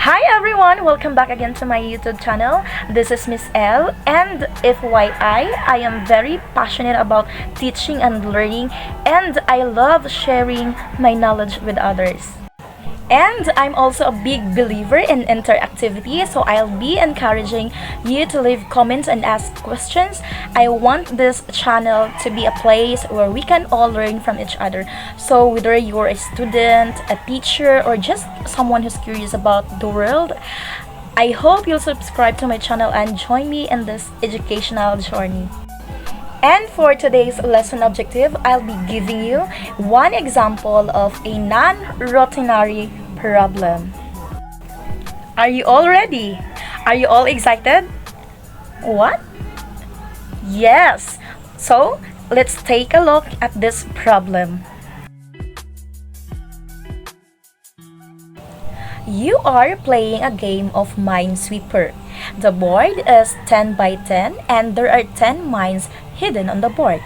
Hi everyone! Welcome back again to my YouTube channel. This is Miss L, and FYI, I am very passionate about teaching and learning, and I love sharing my knowledge with others. And I'm also a big believer in interactivity, so I'll be encouraging you to leave comments and ask questions. I want this channel to be a place where we can all learn from each other. So whether you're a student, a teacher, or just someone who's curious about the world, I hope you'll subscribe to my channel and join me in this educational journey. And for today's lesson objective, I'll be giving you one example of a non-routinary problem. Are you all ready? Are you all excited? What? Yes! So, let's take a look at this problem. You are playing a game of Minesweeper. The board is 10 by 10 and there are 10 mines hidden on the board.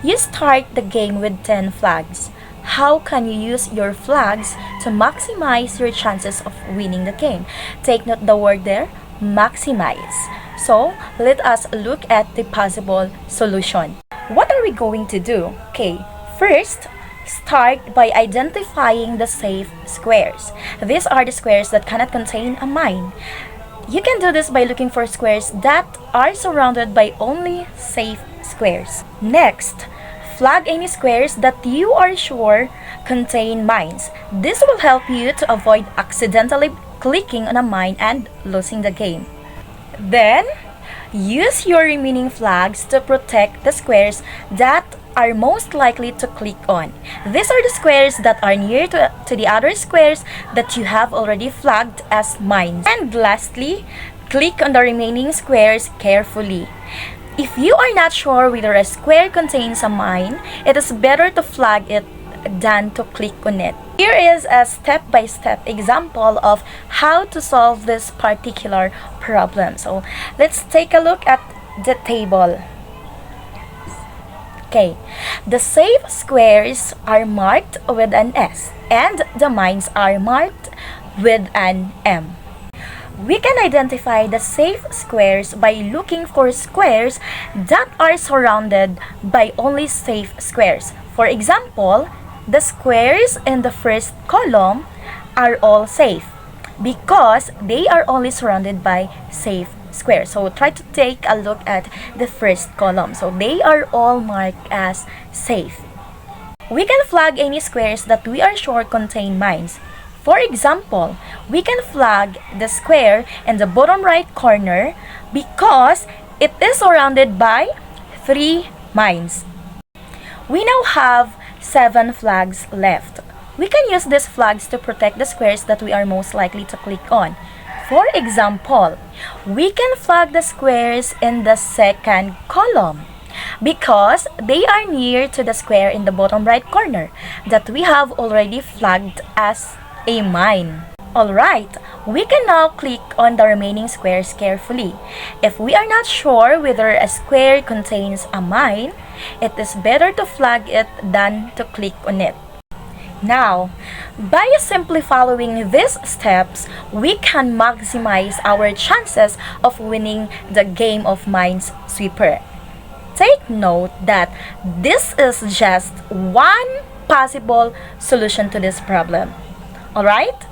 You start the game with 10 flags. How can you use your flags to maximize your chances of winning the game? Take note the word there, maximize. So, let us look at the possible solution. What are we going to do? Okay, first, start by identifying the safe squares. These are the squares that cannot contain a mine. You can do this by looking for squares that are surrounded by only safe squares. Next, flag any squares that you are sure contain mines. This will help you to avoid accidentally clicking on a mine and losing the game. Then, use your remaining flags to protect the squares that are most likely to click on. These are the squares that are near to the other squares that you have already flagged as mines. And lastly, click on the remaining squares carefully. If you are not sure whether a square contains a mine, it is better to flag it than to click on it. Here is a step-by-step example of how to solve this particular problem. So let's take a look at the table. Okay, the safe squares are marked with an S and the mines are marked with an M. We can identify the safe squares by looking for squares that are surrounded by only safe squares. For example, the squares in the first column are all safe because they are only surrounded by safe squares. So try to take a look at the first column. So they are all marked as safe. We can flag any squares that we are sure contain mines. For example, we can flag the square in the bottom right corner because it is surrounded by 3 mines. We now have 7 flags left. We can use these flags to protect the squares that we are most likely to click on. For example, we can flag the squares in the second column because they are near to the square in the bottom right corner that we have already flagged as a mine. Alright, we can now click on the remaining squares carefully. If we are not sure whether a square contains a mine, it is better to flag it than to click on it. Now, by simply following these steps, we can maximize our chances of winning the game of Minesweeper. Take note that this is just one possible solution to this problem. Alright?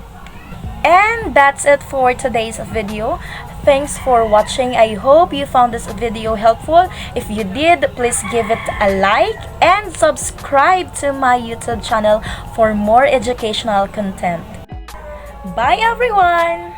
And that's it for today's video. Thanks for watching. I hope you found this video helpful. If you did, please give it a like and subscribe to my YouTube channel for more educational content. Bye everyone!